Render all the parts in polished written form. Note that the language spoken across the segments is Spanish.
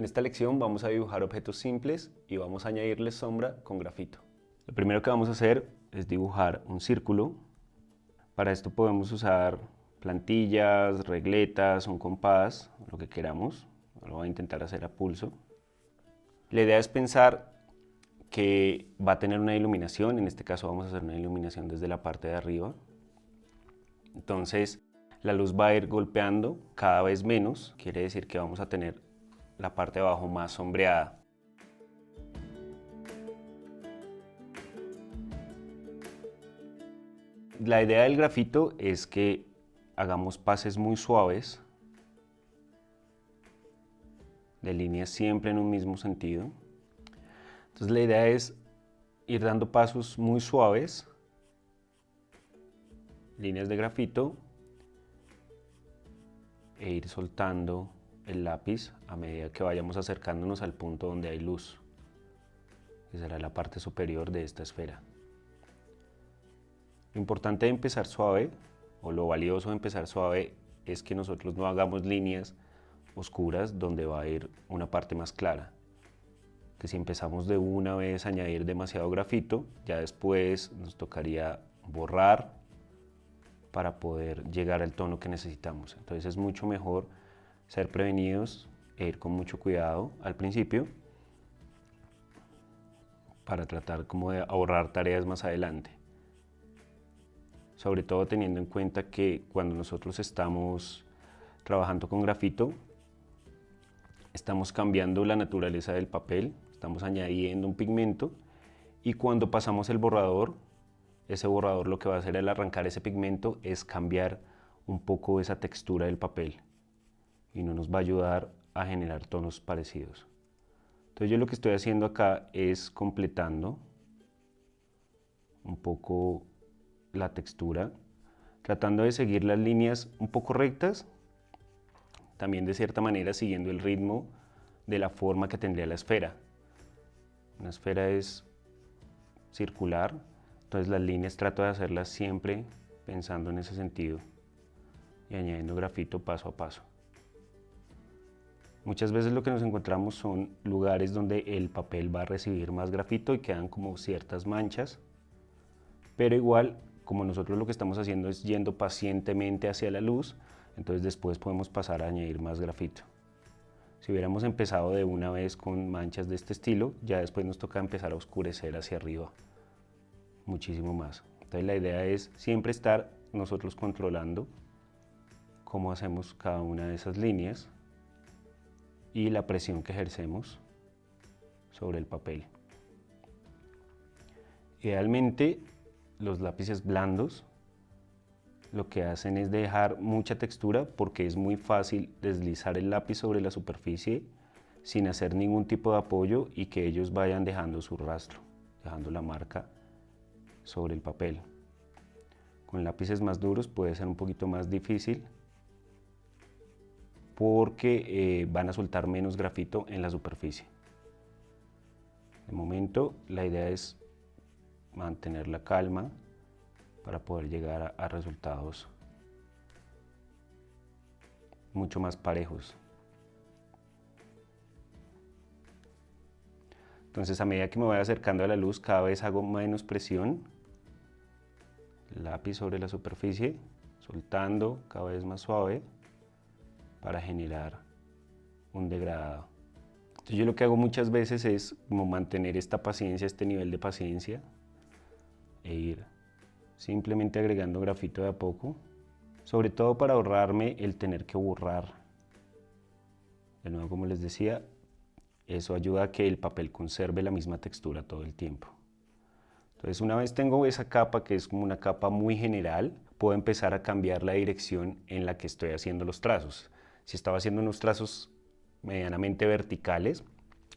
En esta lección vamos a dibujar objetos simples y vamos a añadirles sombra con grafito. Lo primero que vamos a hacer es dibujar un círculo. Para esto podemos usar plantillas, regletas, un compás, lo que queramos. Lo voy a intentar hacer a pulso. La idea es pensar que va a tener una iluminación, en este caso vamos a hacer una iluminación desde la parte de arriba. Entonces la luz va a ir golpeando cada vez menos, quiere decir que vamos a tener la parte de abajo más sombreada. La idea del grafito es que hagamos pases muy suaves, de líneas siempre en un mismo sentido. Entonces la idea es ir dando pasos muy suaves, líneas de grafito, e ir soltando el lápiz a medida que vayamos acercándonos al punto donde hay luz, que será la parte superior de esta esfera. Lo importante de empezar suave, o lo valioso de empezar suave, es que nosotros no hagamos líneas oscuras donde va a ir una parte más clara. Que si empezamos de una vez a añadir demasiado grafito, ya después nos tocaría borrar para poder llegar al tono que necesitamos. Entonces es mucho mejor ser prevenidos e ir con mucho cuidado al principio para tratar como de ahorrar tareas más adelante. Sobre todo teniendo en cuenta que cuando nosotros estamos trabajando con grafito, estamos cambiando la naturaleza del papel, estamos añadiendo un pigmento y cuando pasamos el borrador, ese borrador lo que va a hacer al arrancar ese pigmento es cambiar un poco esa textura del papel y no nos va a ayudar a generar tonos parecidos. Entonces yo lo que estoy haciendo acá es completando un poco la textura, tratando de seguir las líneas un poco rectas, también de cierta manera siguiendo el ritmo de la forma que tendría la esfera. Una esfera es circular, entonces las líneas trato de hacerlas siempre pensando en ese sentido y añadiendo grafito paso a paso. Muchas veces lo que nos encontramos son lugares donde el papel va a recibir más grafito y quedan como ciertas manchas, pero igual como nosotros lo que estamos haciendo es yendo pacientemente hacia la luz, entonces después podemos pasar a añadir más grafito. Si hubiéramos empezado de una vez con manchas de este estilo, ya después nos toca empezar a oscurecer hacia arriba muchísimo más. Entonces la idea es siempre estar nosotros controlando cómo hacemos cada una de esas líneas y la presión que ejercemos sobre el papel. Idealmente los lápices blandos lo que hacen es dejar mucha textura porque es muy fácil deslizar el lápiz sobre la superficie sin hacer ningún tipo de apoyo y que ellos vayan dejando su rastro, dejando la marca sobre el papel. Con lápices más duros puede ser un poquito más difícil porque van a soltar menos grafito en la superficie. De momento la idea es mantener la calma para poder llegar a resultados mucho más parejos. Entonces a medida que me voy acercando a la luz cada vez hago menos presión, el lápiz sobre la superficie, soltando cada vez más suave para generar un degradado. Entonces yo lo que hago muchas veces es como mantener esta paciencia, este nivel de paciencia e ir simplemente agregando grafito de a poco, sobre todo para ahorrarme el tener que borrar. De nuevo, como les decía, eso ayuda a que el papel conserve la misma textura todo el tiempo. Entonces una vez tengo esa capa que es como una capa muy general, puedo empezar a cambiar la dirección en la que estoy haciendo los trazos. Si estaba haciendo unos trazos medianamente verticales,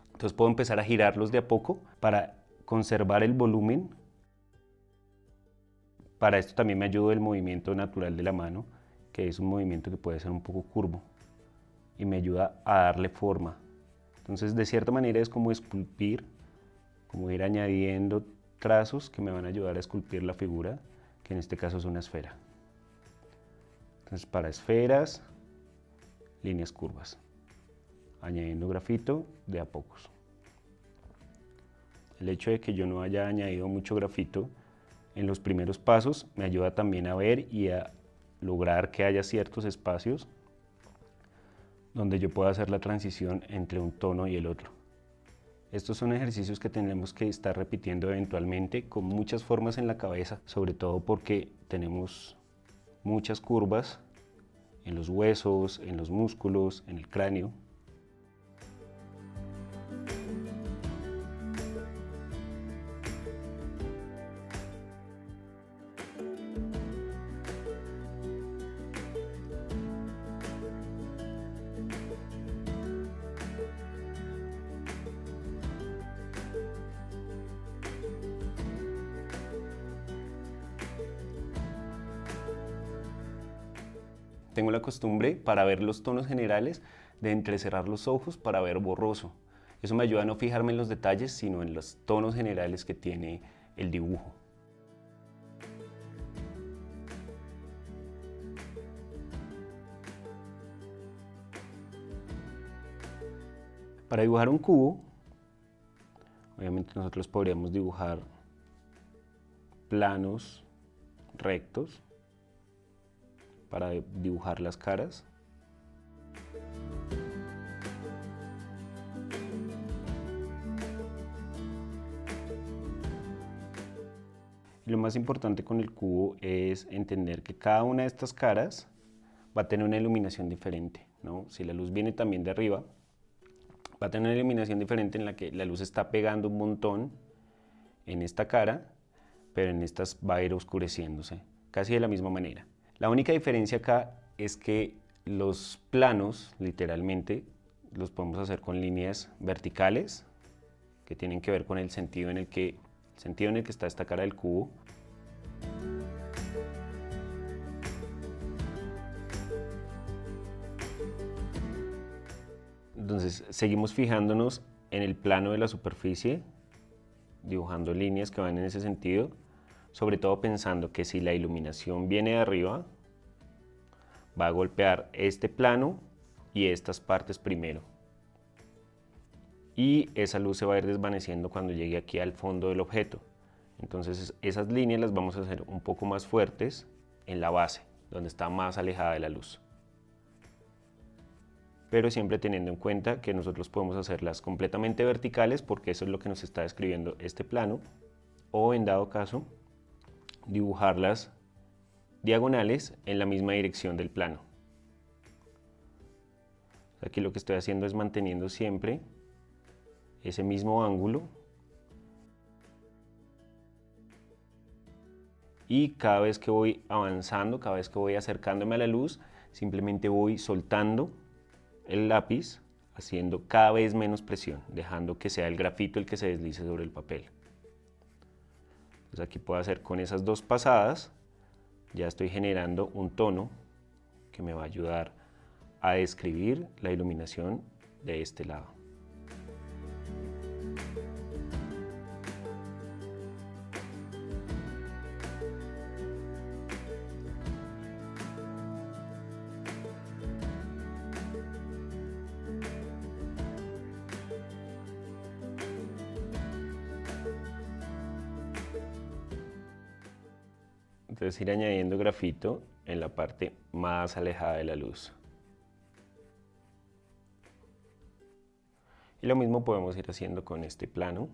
entonces puedo empezar a girarlos de a poco para conservar el volumen. Para esto también me ayuda el movimiento natural de la mano, que es un movimiento que puede ser un poco curvo y me ayuda a darle forma. Entonces de cierta manera es como esculpir, como ir añadiendo trazos que me van a ayudar a esculpir la figura, que en este caso es una esfera. Entonces para esferas, líneas curvas. añadiendo grafito de a pocos. El hecho de que yo no haya añadido mucho grafito en los primeros pasos me ayuda también a ver y a lograr que haya ciertos espacios donde yo pueda hacer la transición entre un tono y el otro. Estos son ejercicios que tenemos que estar repitiendo eventualmente con muchas formas en la cabeza, sobre todo porque tenemos muchas curvas en los huesos, en los músculos, en el cráneo. Tengo la costumbre, para ver los tonos generales, de entrecerrar los ojos para ver borroso. Eso me ayuda a no fijarme en los detalles, sino en los tonos generales que tiene el dibujo. Para dibujar un cubo, obviamente nosotros podríamos dibujar planos rectos para dibujar las caras. Y lo más importante con el cubo es entender que cada una de estas caras va a tener una iluminación diferente, ¿no? Si la luz viene también de arriba, va a tener una iluminación diferente en la que la luz está pegando un montón en esta cara, pero en estas va a ir oscureciéndose, casi de la misma manera. La única diferencia acá es que los planos, literalmente, los podemos hacer con líneas verticales, que tienen que ver con el sentido en el que está esta cara del cubo. Entonces seguimos fijándonos en el plano de la superficie, dibujando líneas que van en ese sentido, sobre todo pensando que si la iluminación viene de arriba, va a golpear este plano y estas partes primero. Y esa luz se va a ir desvaneciendo cuando llegue aquí al fondo del objeto. Entonces esas líneas las vamos a hacer un poco más fuertes en la base, donde está más alejada de la luz. Pero siempre teniendo en cuenta que nosotros podemos hacerlas completamente verticales, porque eso es lo que nos está describiendo este plano, o en dado caso, dibujarlas diagonales en la misma dirección del plano. Aquí lo que estoy haciendo es manteniendo siempre ese mismo ángulo y cada vez que voy avanzando, cada vez que voy acercándome a la luz, simplemente voy soltando el lápiz, haciendo cada vez menos presión, dejando que sea el grafito el que se deslice sobre el papel. Entonces aquí puedo hacer con esas dos pasadas, ya estoy generando un tono que me va a ayudar a describir la iluminación de este lado. Entonces ir añadiendo grafito en la parte más alejada de la luz. Y lo mismo podemos ir haciendo con este plano.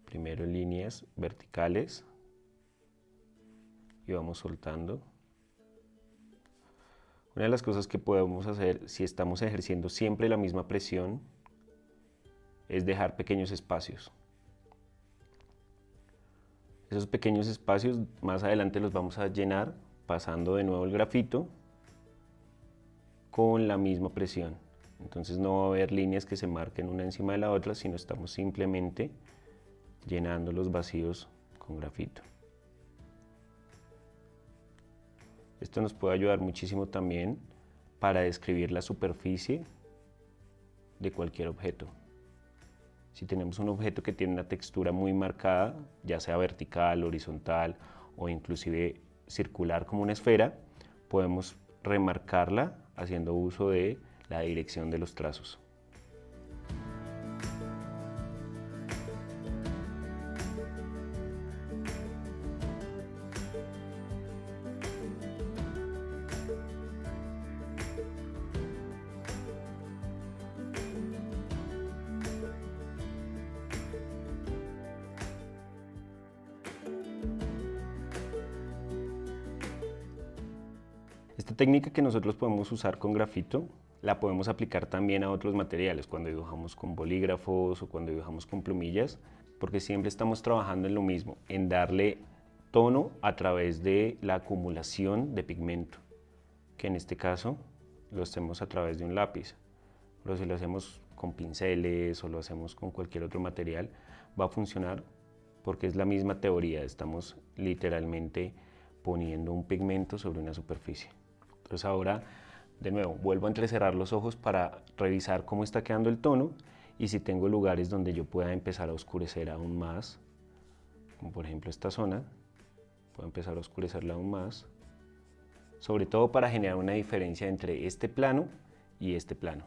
Primero líneas verticales y vamos soltando. Una de las cosas que podemos hacer si estamos ejerciendo siempre la misma presión es dejar pequeños espacios. Esos pequeños espacios más adelante los vamos a llenar pasando de nuevo el grafito con la misma presión. Entonces no va a haber líneas que se marquen una encima de la otra, sino estamos simplemente llenando los vacíos con grafito. Esto nos puede ayudar muchísimo también para describir la superficie de cualquier objeto. Si tenemos un objeto que tiene una textura muy marcada, ya sea vertical, horizontal o inclusive circular como una esfera, podemos remarcarla haciendo uso de la dirección de los trazos. Esta técnica que nosotros podemos usar con grafito la podemos aplicar también a otros materiales, cuando dibujamos con bolígrafos o cuando dibujamos con plumillas, porque siempre estamos trabajando en lo mismo, en darle tono a través de la acumulación de pigmento, que en este caso lo hacemos a través de un lápiz, pero si lo hacemos con pinceles o lo hacemos con cualquier otro material, va a funcionar porque es la misma teoría, estamos literalmente poniendo un pigmento sobre una superficie. Entonces ahora, de nuevo, vuelvo a entrecerrar los ojos para revisar cómo está quedando el tono y si tengo lugares donde yo pueda empezar a oscurecer aún más, como por ejemplo esta zona, puedo empezar a oscurecerla aún más, sobre todo para generar una diferencia entre este plano y este plano.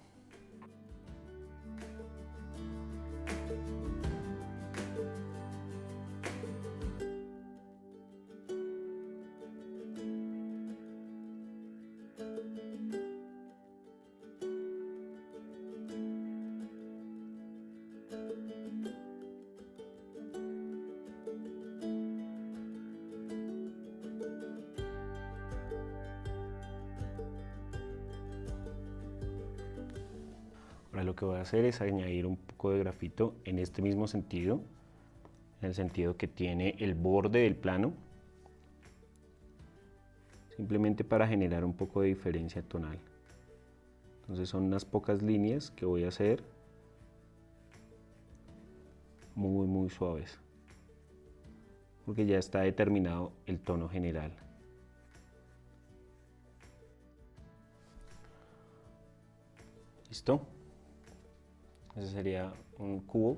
Ahora lo que voy a hacer es añadir un poco de grafito en este mismo sentido, en el sentido que tiene el borde del plano, simplemente para generar un poco de diferencia tonal. Entonces son unas pocas líneas que voy a hacer muy suaves, porque ya está determinado el tono general. ¿Listo? Ese sería un cubo